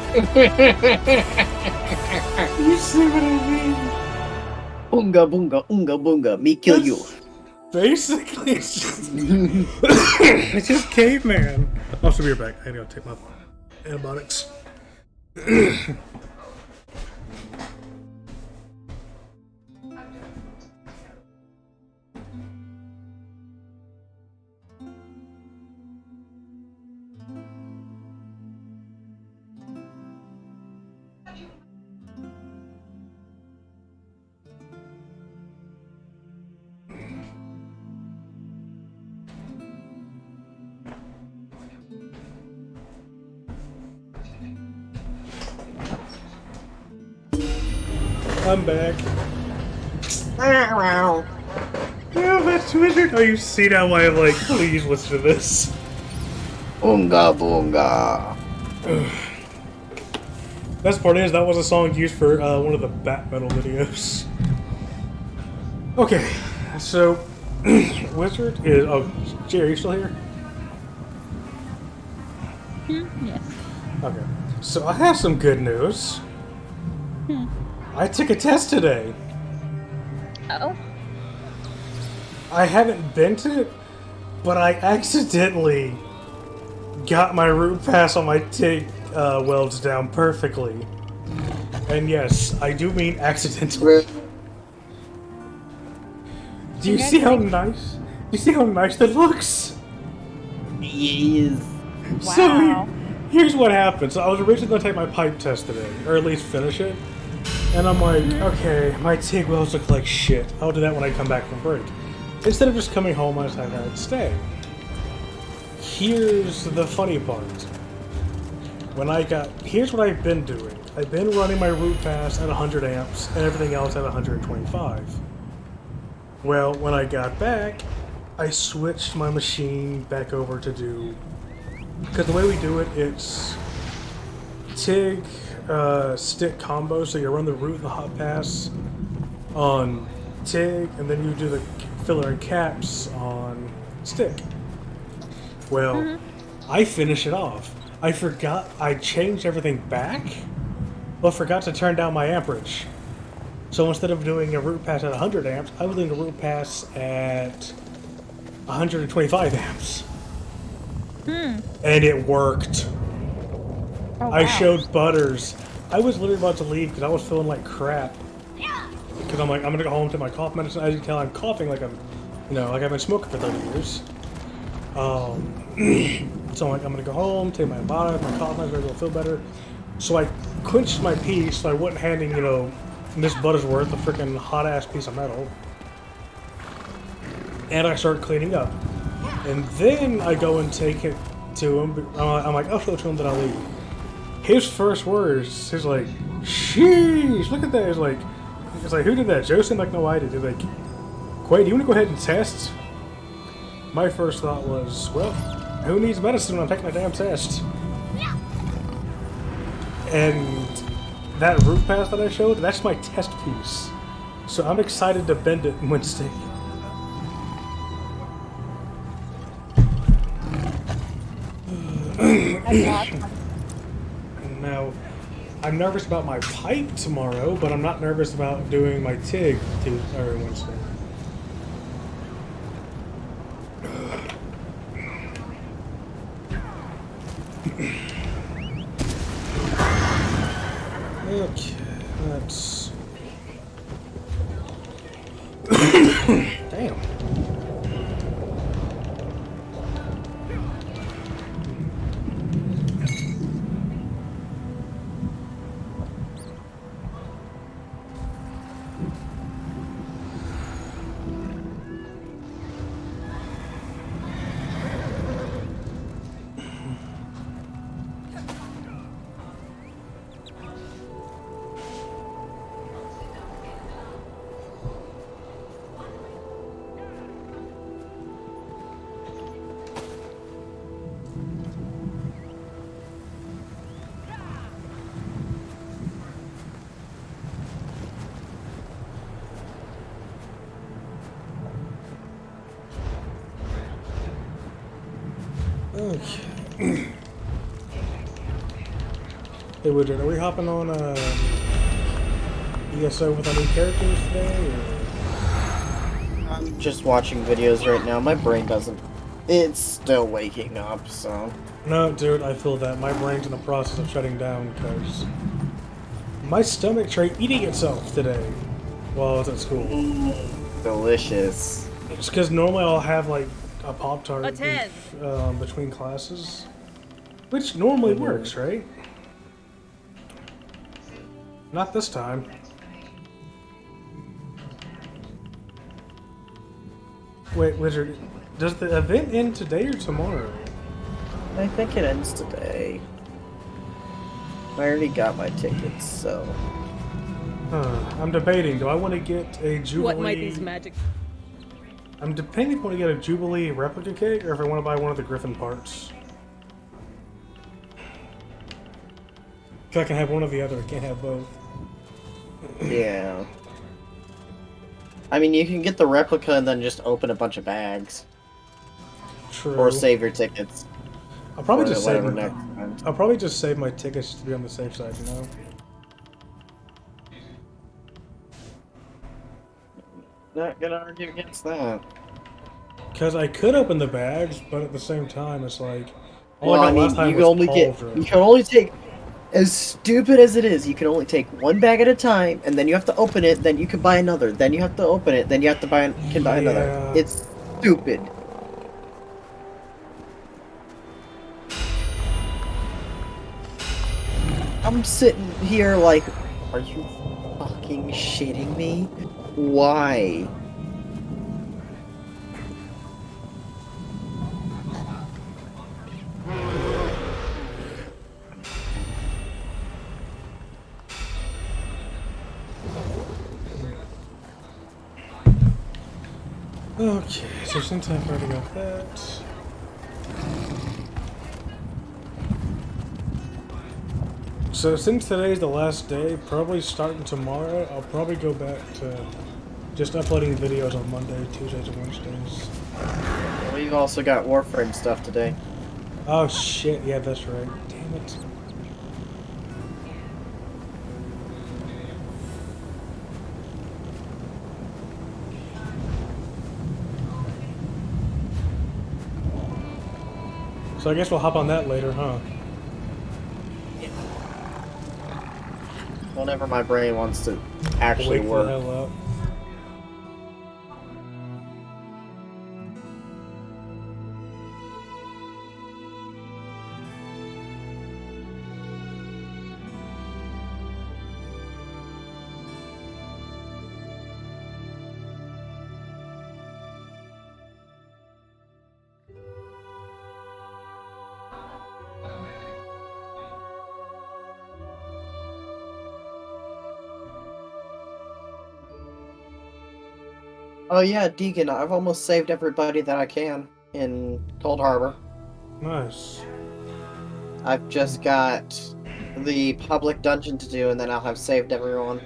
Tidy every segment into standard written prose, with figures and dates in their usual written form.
You see what I mean? Boonga boonga unga boonga, me kill you. Basically, it's just caveman. I'll be right back. I gotta take my antibiotics. I'm back. Yeah, that's wizard. Oh, you see now why I'm like, please listen to this. Unga boonga. Best part is that was a song used for one of the Bat Metal videos. Okay, so wizard is. Oh, Jerry, are you still here? Yes. Okay, so I have some good news. I took a test today. Oh. I haven't been to it, but I accidentally got my root pass on my TIG welds down perfectly. And yes, I do mean accidentally. Do you see how nice? Do you see how nice that looks? Yes. Wow. So here's what happened. So I was originally going to take my pipe test today, or at least finish it. And I'm like, okay, my TIG welds look like shit. I'll do that when I come back from break. Instead of just coming home, I decided I'd stay. Here's the funny part. Here's what I've been doing. I've been running my root pass at 100 amps and everything else at 125. Well, when I got back, I switched my machine back over to do... Because the way we do it, it's TIG stick combo, so you run the root and the hot pass on TIG, and then you do the filler and caps on stick. Well, I finish it off. I forgot I changed everything back, but forgot to turn down my amperage. So instead of doing a root pass at 100 amps, I was doing a root pass at 125 amps. And it worked. Oh, I wow. showed Butters. I was literally about to leave because I was feeling like crap. Because I'm like, I'm gonna go home to my cough medicine. As you can tell, I'm coughing like like I've been smoking for 30 years. So I'm like, I'm gonna go home, take my antibiotic, my cough medicine, I'll feel better. So I quenched my piece so I wasn't handing, Miss Buttersworth a freaking hot ass piece of metal. And I start cleaning up. And then I go and take it to him. I'm like, I'll show it to him, then I'll leave. His first words, he's like, sheesh, look at that. He's like, who did that? Josie? I'm like, no, I did. He's like, Quay, do you want to go ahead and test? My first thought was, well, who needs medicine when I'm taking a damn test? And that root pass that I showed, that's my test piece. So I'm excited to bend it Wednesday. That's awesome. Now, I'm nervous about my pipe tomorrow, but I'm not nervous about doing my TIG Wednesday. Okay, that's... Damn. Okay. Hey, Woodred, are we hopping on ESO with our new characters today? Or? I'm just watching videos right now. My brain doesn't. It's still waking up, so. No, dude, I feel that. My brain's in the process of shutting down because my stomach tried eating itself today while I was at school. Delicious. It's because normally I'll have like a Pop-Tart A 10. between classes, which normally works, right? Not this time. Wait, Wizard, does the event end today or tomorrow? I think it ends today. I already got my tickets, so. I'm debating. Do I want to get a Jubilee? What might these magic? I'm debating if I want to get a Jubilee replica cake or if I want to buy one of the Griffin parts. If I can have one or the other, I can't have both. Yeah. I mean, you can get the replica and then just open a bunch of bags. True. Or save your tickets. I'll probably for just save whatever my, next time. I'll probably just save my tickets to be on the safe side, you know? Not gonna argue against that. Because I could open the bags, but at the same time, it's like all Well, I I got mean, last time you can was only get. Pauldron. You can only take. As stupid as it is, you can only take one bag at a time, and then you have to open it. Then you can buy another. Then you have to open it. Then you have to buy another. Yeah. It's stupid. I'm sitting here like, are you fucking shitting me? Why? Okay, so since I've already got that. So since today's the last day, probably starting tomorrow, I'll probably go back to just uploading videos on Monday, Tuesdays, and Wednesdays. Well, you've also got Warframe stuff today. Oh shit, yeah, that's right. Damn it. So I guess we'll hop on that later, huh? Whenever my brain wants to actually Wake work. the hell up. Oh yeah, Deegan, I've almost saved everybody that I can in Cold Harbor. Nice. I've just got the public dungeon to do, and then I'll have saved everyone.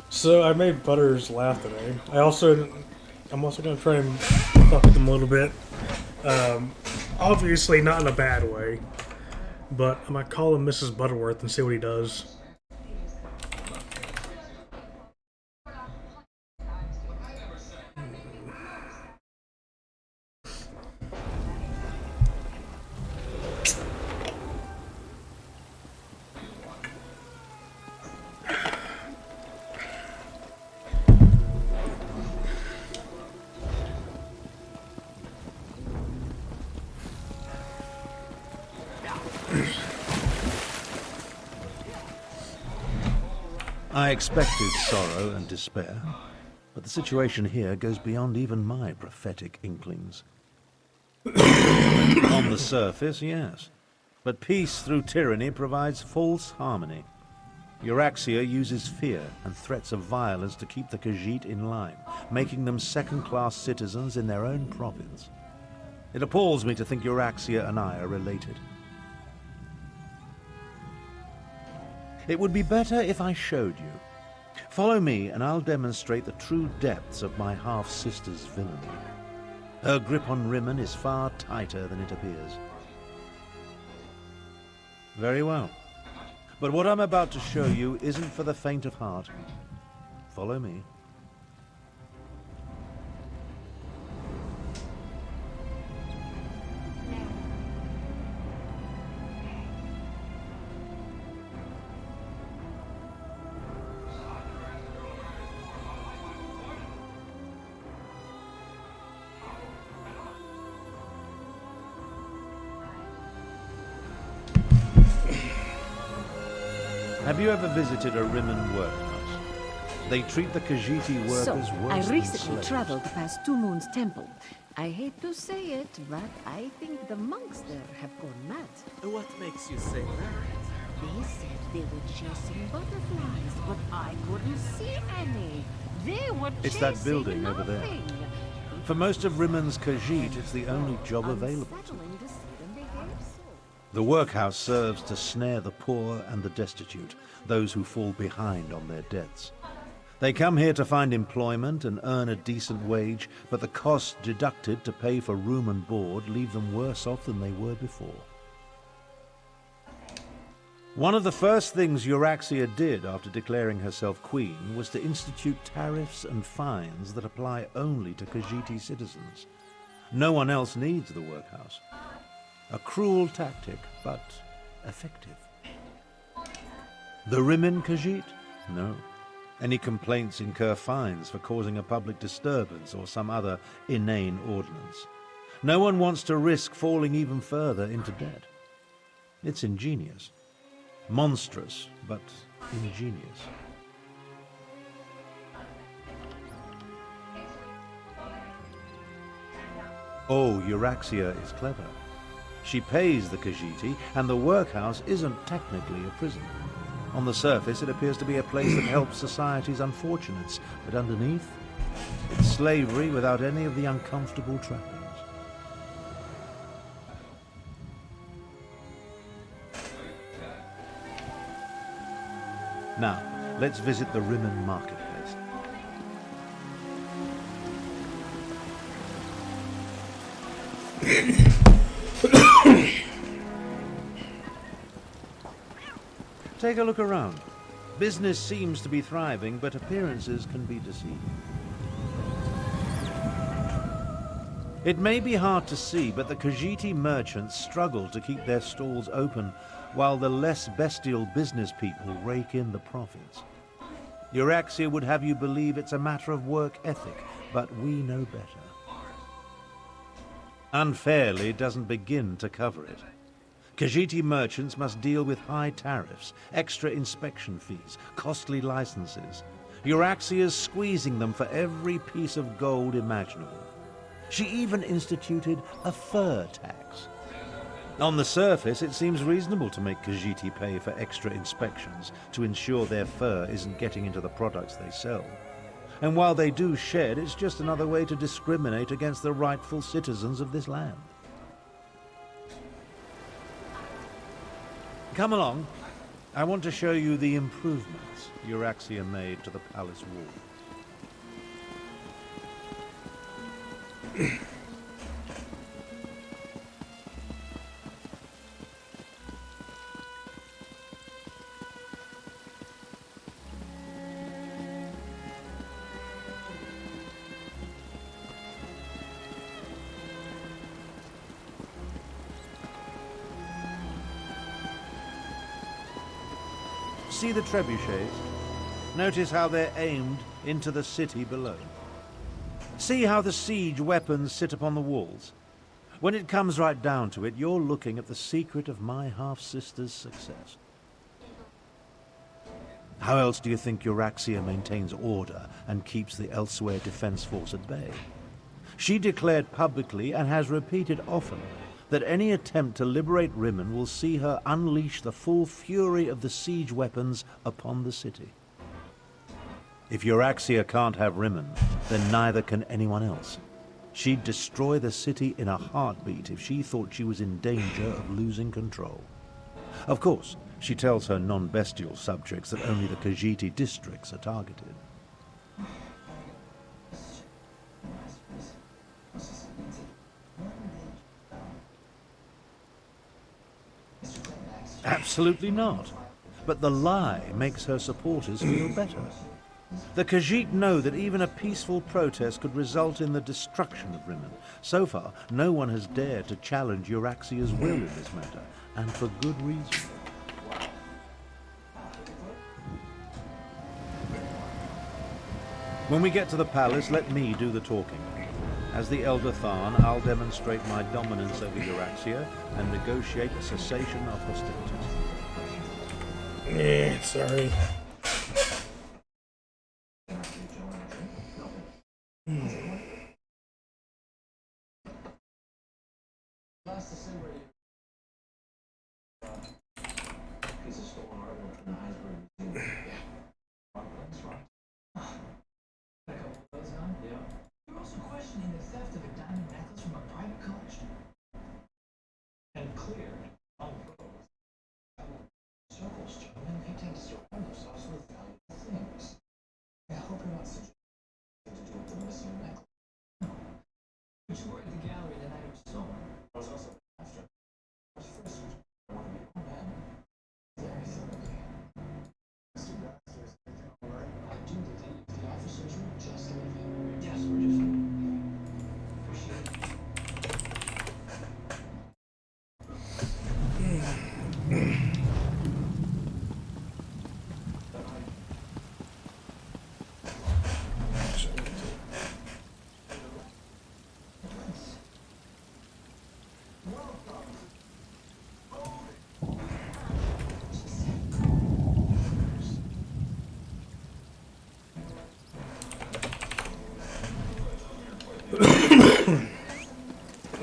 So I made Butters laugh today. I'm also gonna try and fuck with him a little bit. Obviously not in a bad way, but I might call him Mrs. Butterworth and see what he does. I expected sorrow and despair, but the situation here goes beyond even my prophetic inklings. On the surface, yes, but peace through tyranny provides false harmony. Euraxia uses fear and threats of violence to keep the Khajiit in line, making them second-class citizens in their own province. It appalls me to think Euraxia and I are related. It would be better if I showed you. Follow me and I'll demonstrate the true depths of my half-sister's villainy. Her grip on Rimmen is far tighter than it appears. Very well. But what I'm about to show you isn't for the faint of heart. Follow me. Have you ever visited a Rimmen workhouse? They treat the Khajiiti workers worse I than recently slaves. traveled past Two Moons Temple. I hate to say it, but I think the monks there have gone mad. What makes you say that? They said they were chasing butterflies, but I couldn't see any. They were chasing It's that building over there. nothing. For most of Rimmen's Khajiit, it's the only job available to them. Unsettling to see them behave so. The workhouse serves to snare the poor and the destitute, those who fall behind on their debts. They come here to find employment and earn a decent wage, but the costs deducted to pay for room and board leave them worse off than they were before. One of the first things Euraxia did after declaring herself queen was to institute tariffs and fines that apply only to Khajiiti citizens. No one else needs the workhouse. A cruel tactic, but effective. The Rimmen Khajiit? No. Any complaints incur fines for causing a public disturbance or some other inane ordinance. No one wants to risk falling even further into debt. It's ingenious. Monstrous, but ingenious. Oh, Euraxia is clever. She pays the Khajiiti, and the workhouse isn't technically a prison. On the surface, it appears to be a place that helps society's unfortunates, but underneath, it's slavery without any of the uncomfortable trappings. Now, let's visit the Rimmen marketplace. Take a look around. Business seems to be thriving, but appearances can be deceiving. It may be hard to see, but the Khajiiti merchants struggle to keep their stalls open, while the less bestial business people rake in the profits. Euraxia would have you believe it's a matter of work ethic, but we know better. Unfairly doesn't begin to cover it. Khajiiti merchants must deal with high tariffs, extra inspection fees, costly licenses. Euraxia's squeezing them for every piece of gold imaginable. She even instituted a fur tax. On the surface, it seems reasonable to make Khajiiti pay for extra inspections to ensure their fur isn't getting into the products they sell. And while they do shed, it's just another way to discriminate against the rightful citizens of this land. Come along. I want to show you the improvements Euraxia made to the palace wall. See the trebuchets? Notice how they're aimed into the city below. See how the siege weapons sit upon the walls? When it comes right down to it, you're looking at the secret of my half-sister's success. How else do you think Euraxia maintains order and keeps the Elsewhere Defense Force at bay? She declared publicly, and has repeated often, that any attempt to liberate Rimmon will see her unleash the full fury of the siege weapons upon the city. If Euraxia can't have Rimmon, then neither can anyone else. She'd destroy the city in a heartbeat if she thought she was in danger of losing control. Of course, she tells her non-bestial subjects that only the Khajiit districts are targeted. Absolutely not. But the lie makes her supporters feel better. The Khajiit know that even a peaceful protest could result in the destruction of Rimmon. So far, no one has dared to challenge Euraxia's will in this matter, and for good reason. When we get to the palace, let me do the talking. As the Elder Tharn, I'll demonstrate my dominance over Euraxia and negotiate a cessation of hostilities. Sorry.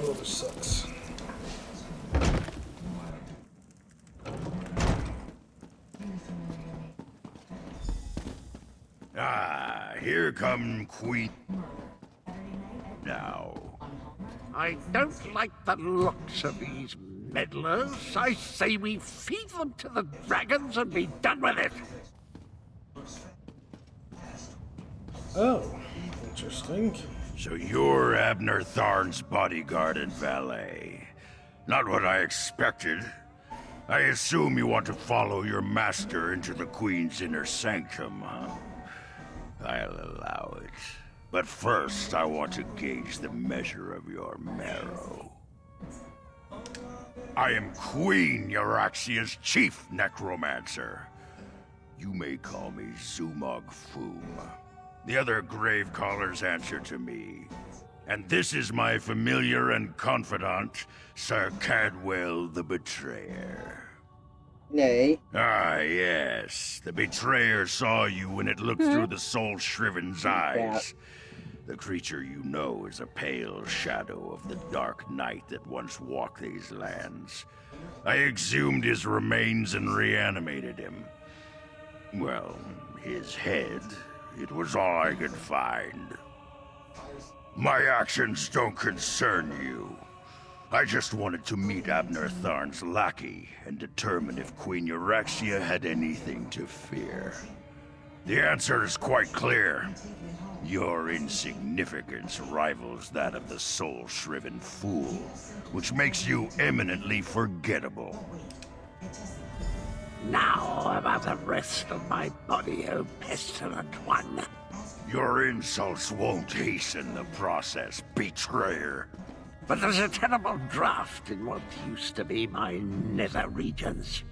Oh, this sucks. Ah, here come Queen. Now, I don't like the looks of these meddlers. I say we feed them to the dragons and be done with it. Oh, interesting. So you're Abner Tharn's bodyguard and valet. Not what I expected. I assume you want to follow your master into the Queen's inner sanctum, huh? I'll allow it. But first, I want to gauge the measure of your marrow. I am Queen Euraxia's chief necromancer. You may call me Zumog Foom. The other grave callers answer to me. And this is my familiar and confidant, Sir Cadwell the Betrayer. Nay. Ah, yes. The Betrayer saw you when it looked through the soul-shriven's eyes. The creature you know is a pale shadow of the dark night that once walked these lands. I exhumed his remains and reanimated him. Well, his head, it was all I could find. My actions don't concern you. I just wanted to meet Abner Tharn's lackey and determine if Queen Euraxia had anything to fear. The answer is quite clear. Your insignificance rivals that of the soul-shriven fool, which makes you eminently forgettable. Now about the rest of my body, O pestilent one. Your insults won't hasten the process, betrayer. But there's a terrible draft in what used to be my nether regions.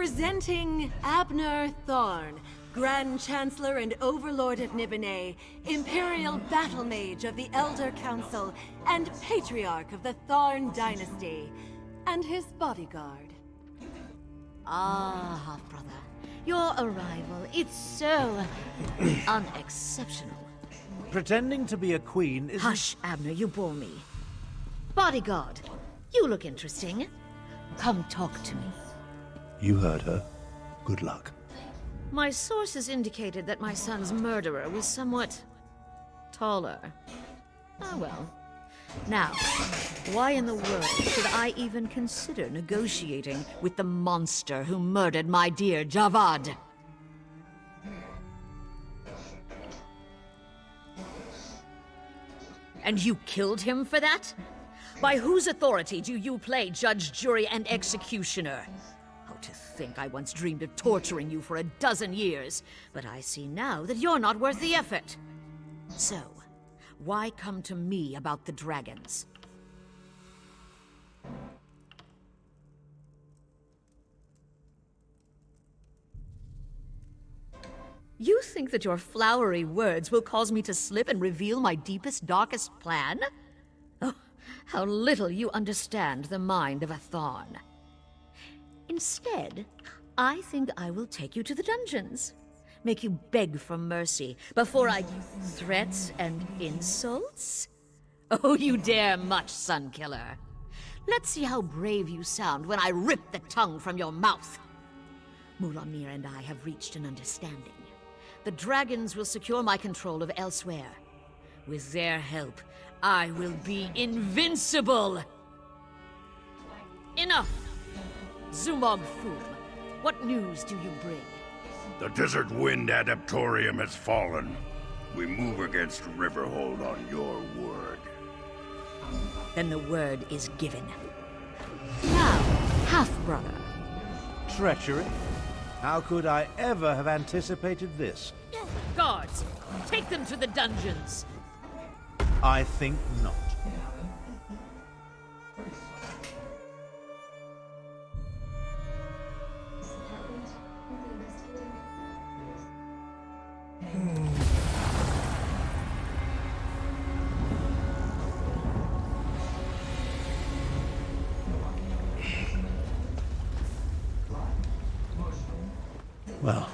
Presenting Abner Thorn, Grand Chancellor and Overlord of Nibene, Imperial Battle Mage of the Elder Council, and Patriarch of the Thorn Dynasty, and his bodyguard. Ah, half-brother. Your arrival, it's so unexceptional. Pretending to be a queen is... Hush, Abner, you bore me. Bodyguard, you look interesting. Come talk to me. You heard her. Good luck. My sources indicated that my son's murderer was somewhat taller. Oh well. Now, why in the world should I even consider negotiating with the monster who murdered my dear Javad? And you killed him for that? By whose authority do you play judge, jury, and executioner? Oh, to think I once dreamed of torturing you for a dozen years, but I see now that you're not worth the effort. So, why come to me about the dragons? You think that your flowery words will cause me to slip and reveal my deepest, darkest plan? Oh, how little you understand the mind of a Thorn. Instead, I think I will take you to the dungeons. Make you beg for mercy before I... threats and insults? Oh, you dare much, Sunkiller. Let's see how brave you sound when I rip the tongue from your mouth. Mulamir and I have reached an understanding. The dragons will secure my control of Elsewhere. With their help, I will be invincible! Enough! Zumog Foom, what news do you bring? The Desert Wind Adaptorium has fallen. We move against Riverhold on your word. Then the word is given. Now, half-brother. Treachery? How could I ever have anticipated this? Guards, take them to the dungeons. I think not. Well,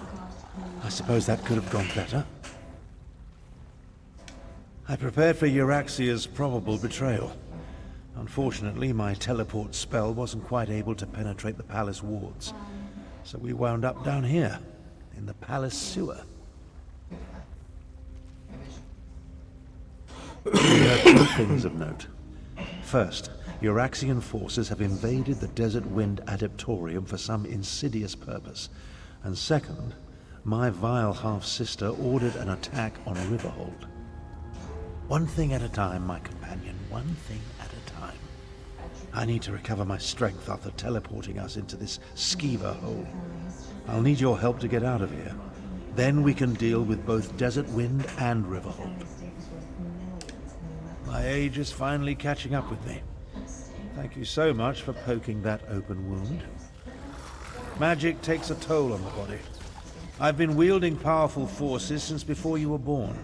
I suppose that could have gone better. I prepared for Euraxia's probable betrayal. Unfortunately, my teleport spell wasn't quite able to penetrate the palace wards, so we wound up down here, in the palace sewer. There are two things of note. First, Euraxian forces have invaded the Desert Wind Adaptorium for some insidious purpose. And second, my vile half-sister ordered an attack on Riverhold. One thing at a time, my companion, one thing at a time. I need to recover my strength after teleporting us into this skeever hole. I'll need your help to get out of here. Then we can deal with both Desert Wind and Riverhold. My age is finally catching up with me. Thank you so much for poking that open wound. Magic takes a toll on the body. I've been wielding powerful forces since before you were born.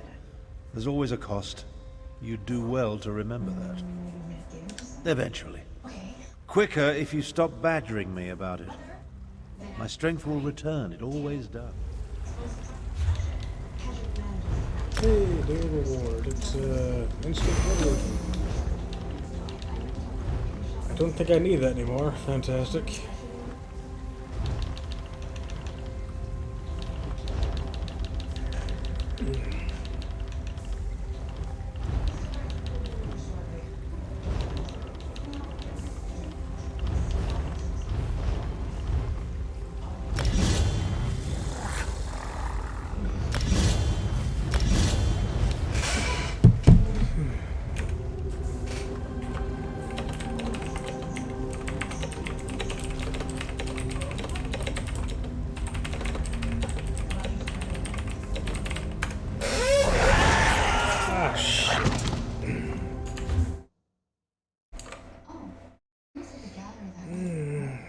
There's always a cost. You'd do well to remember that. Eventually. Quicker if you stop badgering me about it. My strength will return. It always does. Hey, daily reward. It's instant woodworking. I don't think I need that anymore. Fantastic.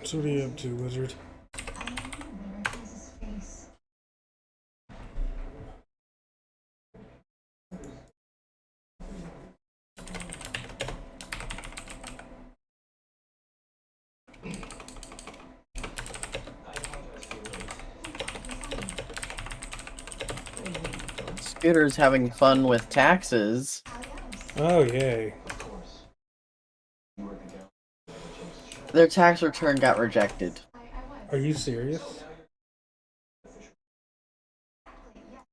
So what are you up to, wizard? prosecutor's having fun with taxes. Oh, yay. Their tax return got rejected. Are you serious?